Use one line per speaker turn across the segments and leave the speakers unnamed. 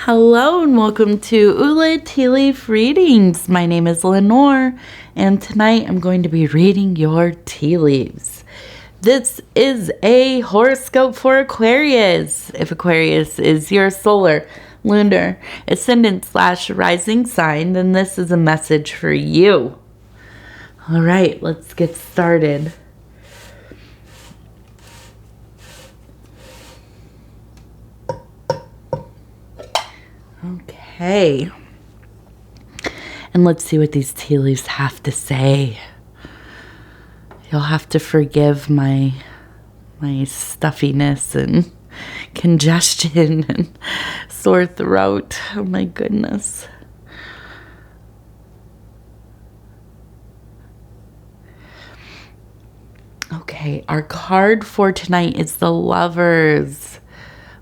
Hello and welcome to Ula Tea Leaf Readings. My name is Lenor and tonight I'm going to be reading your tea leaves. This is a horoscope for Aquarius. If Aquarius is your solar, lunar, ascendant / rising sign, then this is a message for you. All right, let's get started. Okay, and let's see what these tea leaves have to say. You'll have to forgive my stuffiness and congestion and sore throat. Oh my goodness. Okay, our card for tonight is the Lovers.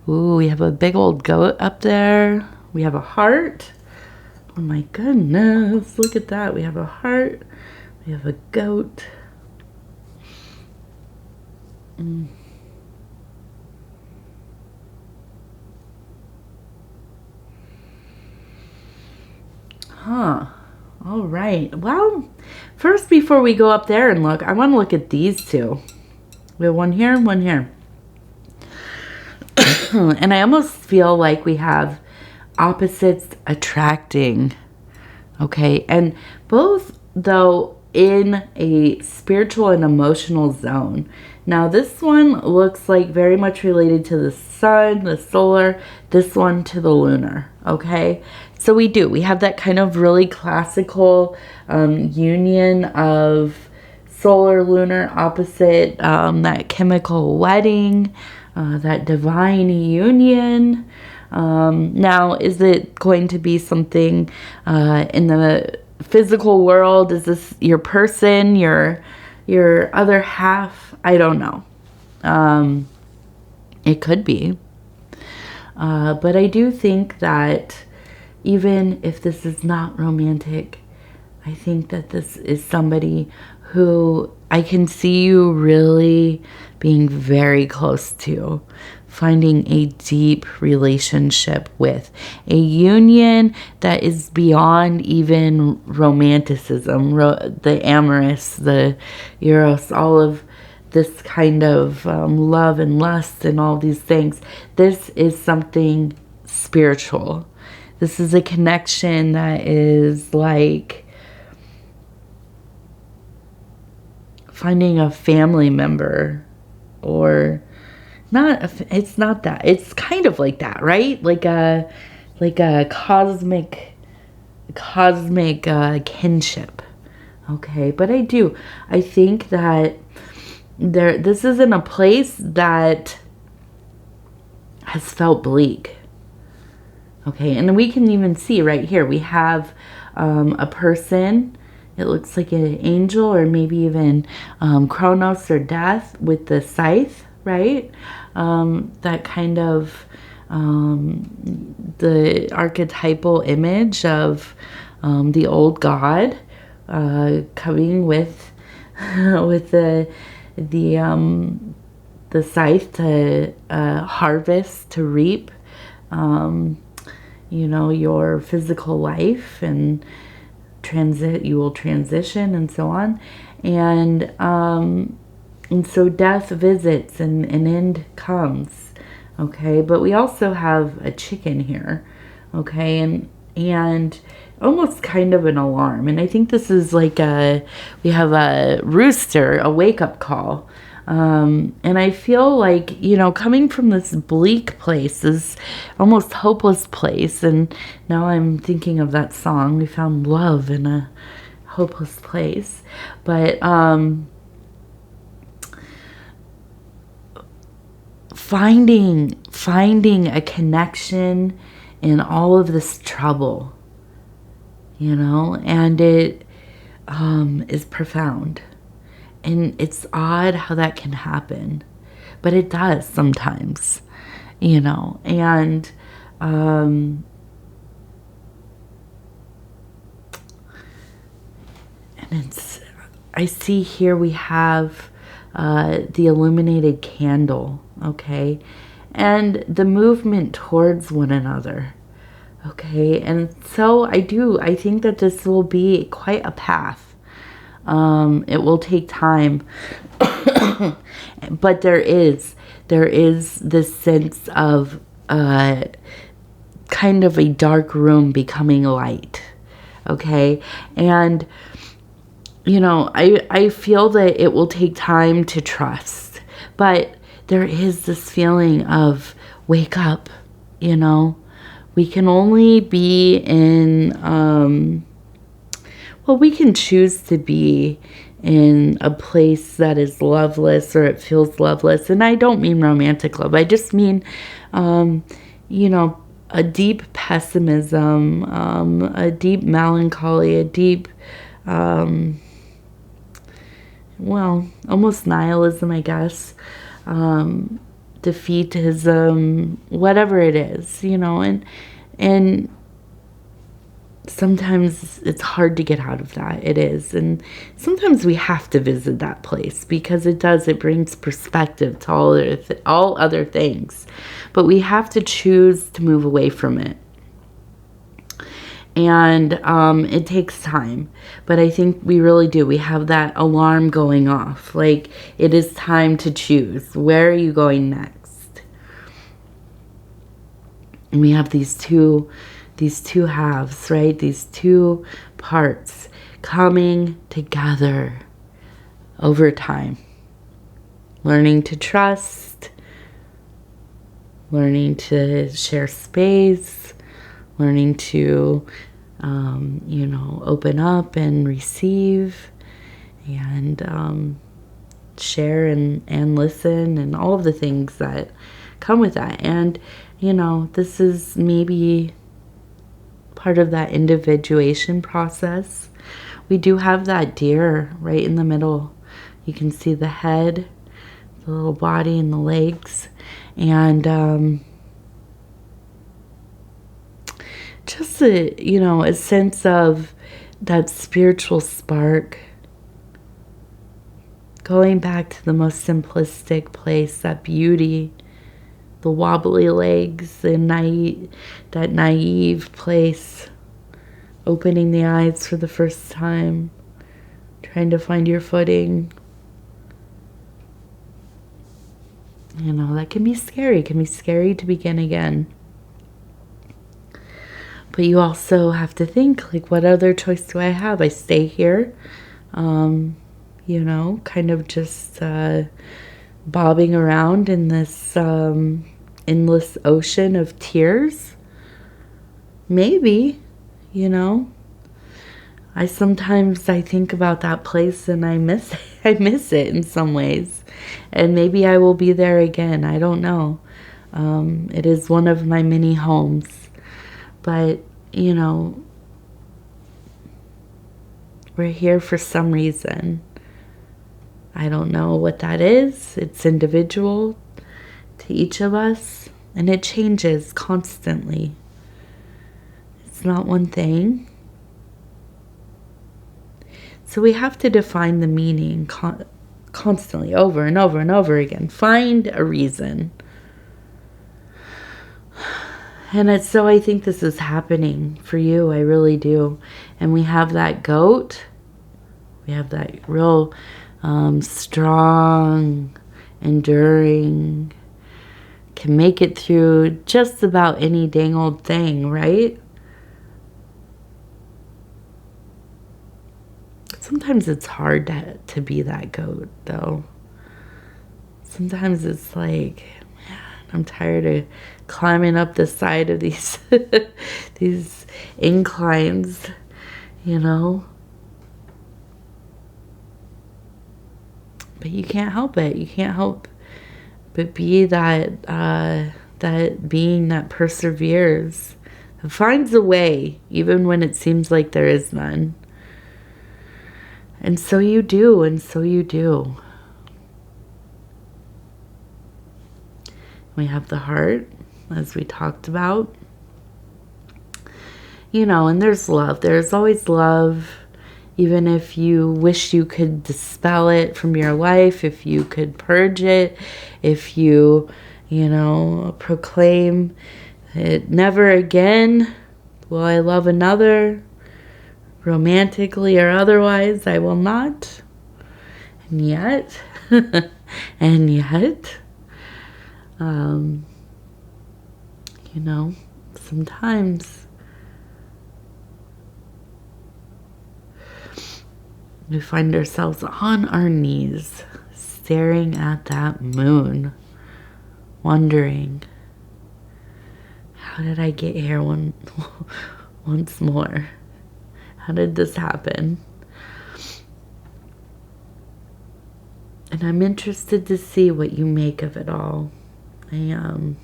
Ooh, we have a big old goat up there. We have a heart. Oh my goodness, look at that. We have a heart. We have a goat. Huh. All right. Well, first, before we go up there and look, I want to look at these two. We have one here and one here. And I almost feel like we have opposites attracting. Okay. And both, though, in a spiritual and emotional zone. Now, this one looks like very much related to the sun, the solar, this one to the lunar. Okay. So we have that kind of really classical union of solar, lunar, opposite, that chemical wedding, that divine union. Now, is it going to be something in the physical world? Is this your person, your other half? I don't know. It could be. But I do think that even if this is not romantic, I think that this is somebody who I can see you really being very close to, finding a deep relationship with, a union that is beyond even romanticism, the amorous, the eros, all of this kind of love and lust and all these things. This is something spiritual. This is a connection that is like finding a family member, or not. It's not that. It's kind of like that, right? Like a cosmic kinship. Okay, but I think that this is in a place that has felt bleak. Okay, and we can even see right here, we have a person. It looks like an angel, or maybe even Kronos or death with the scythe, right? That kind of the archetypal image of the old god coming with the scythe to harvest, to reap, your physical life, and you will transition and so on. And so death visits and an end comes. Okay. But we also have a chicken here. Okay. And almost kind of an alarm. And I think this is like we have a rooster, a wake-up call. And I feel like, coming from this bleak place, this almost hopeless place. And now I'm thinking of that song, we found love in a hopeless place. But finding a connection in all of this trouble, and it is profound. And it's odd how that can happen, but it does sometimes, and I see here we have the illuminated candle, okay, and the movement towards one another. Okay, and so I think that this will be quite a path. It will take time, but there is this sense of kind of a dark room becoming light. Okay, and I feel that it will take time to trust, but there is this feeling of wake up. We can only be in we can choose to be in a place that is loveless, or it feels loveless. And I don't mean romantic love. I just mean, a deep pessimism, a deep melancholy, a deep, almost nihilism, I guess. Defeatism, whatever it is, and sometimes it's hard to get out of that. It is. And sometimes we have to visit that place because it brings perspective to all other things. But we have to choose to move away from it. And it takes time. But I think we really do. We have that alarm going off. Like, it is time to choose. Where are you going next? And we have these two halves, right? These two parts coming together over time. Learning to trust, learning to share space, learning to, open up and receive and share and listen and all of the things that come with that. And, this is maybe part of that individuation process. We do have that deer right in the middle. You can see the head, the little body, and the legs. And just a sense of that spiritual spark. Going back to the most simplistic place, that beauty, the wobbly legs, that naive place, opening the eyes for the first time, trying to find your footing. That can be scary. It can be scary to begin again. But you also have to think, like, what other choice do I have? I stay here, kind of just bobbing around in this endless ocean of tears. Maybe, I think about that place and I miss it in some ways. And maybe I will be there again. I don't know. It is one of my many homes. But, we're here for some reason. I don't know what that is. It's individual to each of us, and it changes constantly. It's not one thing. So we have to define the meaning constantly, over and over and over again. Find a reason. And so I think this is happening for you. I really do. And we have that goat. We have that real strong, enduring, can make it through just about any dang old thing, right? Sometimes it's hard to be that goat, though. Sometimes it's like, man, I'm tired of climbing up the side of these these inclines, But you can't help it. You can't help but be that being that perseveres, that finds a way even when it seems like there is none. And so you do, and so you do. We have the heart, as we talked about. And there's love. There's always love. Even if you wish you could dispel it from your life, if you could purge it, if you, proclaim it never again, Will I love another? Romantically or otherwise, I will not. And yet, and yet, you know, sometimes we find ourselves on our knees, staring at that moon, wondering, how did I get here once more? How did this happen? And I'm interested to see what you make of it all. And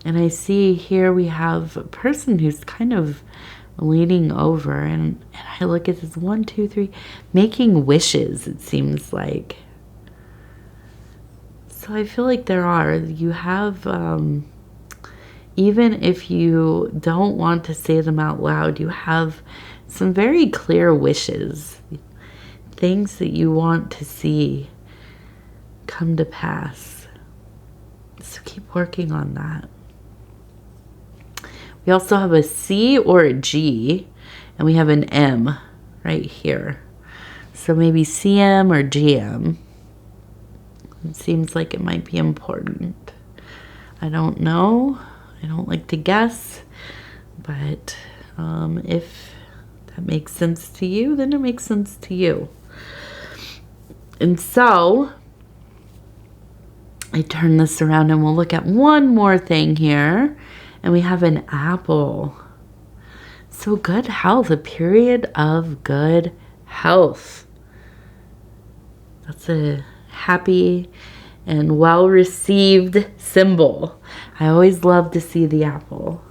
I see here we have a person who's kind of leaning over, and I look at this 1, 2, 3, making wishes, it seems like. So I feel like you have, even if you don't want to say them out loud, you have some very clear wishes, things that you want to see come to pass. So keep working on that. We also have a C or a G, and we have an M right here. So maybe CM or GM. It seems like it might be important. I don't know. I don't like to guess. But if that makes sense to you, then it makes sense to you. And so I turn this around and we'll look at one more thing here. And we have an apple. So good health, a period of good health. That's a happy and well-received symbol. I always love to see the apple.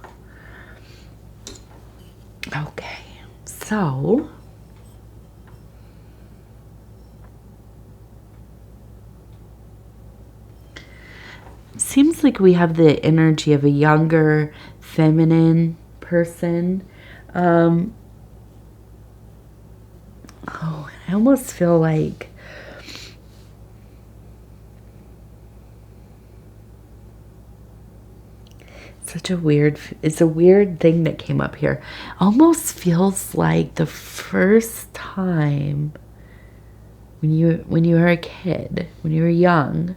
Okay, so seems like we have the energy of a younger, feminine person. I almost feel like it's a weird thing that came up here. Almost feels like the first time when you were a kid, when you were young,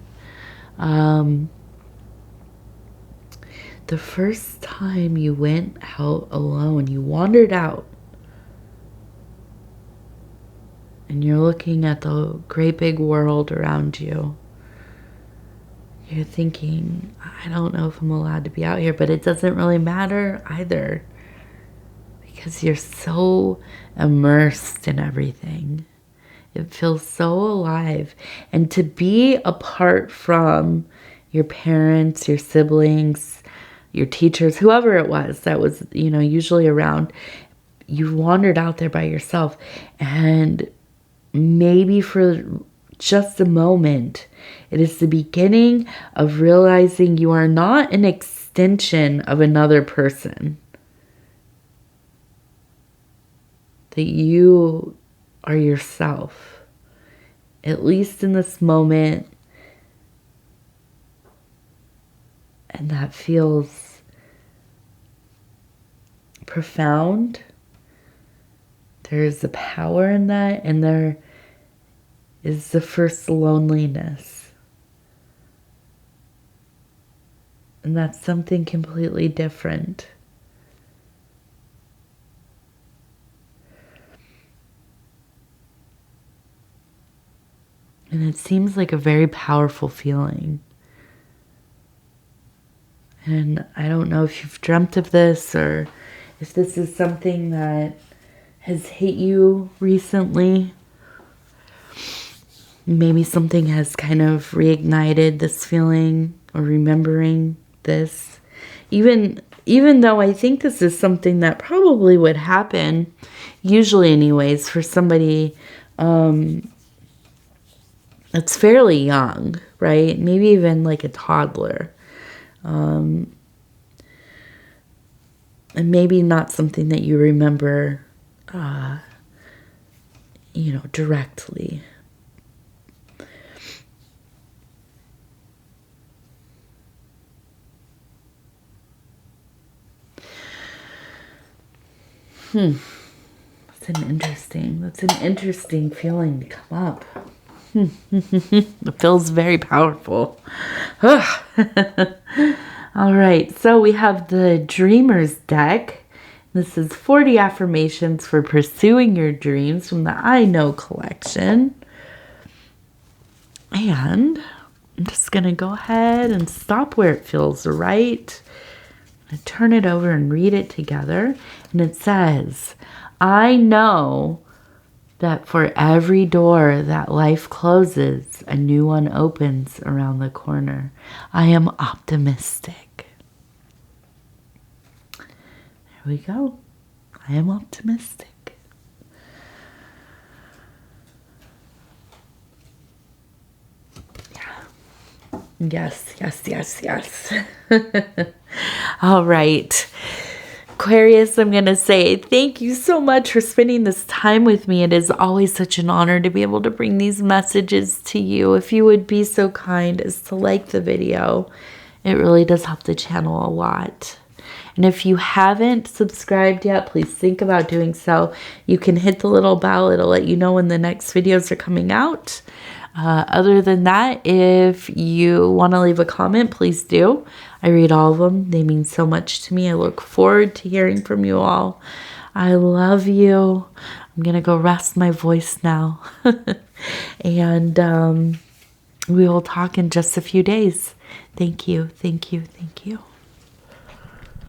the first time you went out alone, you wandered out, and you're looking at the great big world around you. You're thinking, I don't know if I'm allowed to be out here, but it doesn't really matter either, because you're so immersed in everything. It feels so alive. And to be apart from your parents, your siblings, your teachers, whoever it was that was, usually around, you wandered out there by yourself. And maybe for just a moment, it is the beginning of realizing you are not an extension of another person. That you are yourself. At least in this moment. And that feels profound. There's a power in that, and there is the first loneliness. And that's something completely different. And it seems like a very powerful feeling. And I don't know if you've dreamt of this or if this is something that has hit you recently. Maybe something has kind of reignited this feeling or remembering this. Even though I think this is something that probably would happen, usually anyways, for somebody that's fairly young, right? Maybe even like a toddler. And maybe not something that you remember, directly. That's an interesting feeling to come up. It feels very powerful. All right, so we have the Dreamers deck. This is 40 affirmations for pursuing your dreams from the I Know collection. And I'm just going to go ahead and stop where it feels right. I'm going to turn it over and read it together. And it says, I know that for every door that life closes, a new one opens around the corner. I am optimistic. There we go. I am optimistic. Yes, yes, yes, yes. All right. Aquarius, I'm going to say thank you so much for spending this time with me. It is always such an honor to be able to bring these messages to you. If you would be so kind as to like the video, it really does help the channel a lot. And if you haven't subscribed yet, please think about doing so. You can hit the little bell. It'll let you know when the next videos are coming out. Other than that, if you want to leave a comment, please do. I read all of them. They mean so much to me. I look forward to hearing from you all. I love you. I'm going to go rest my voice now. And we will talk in just a few days. Thank you, thank you, thank you.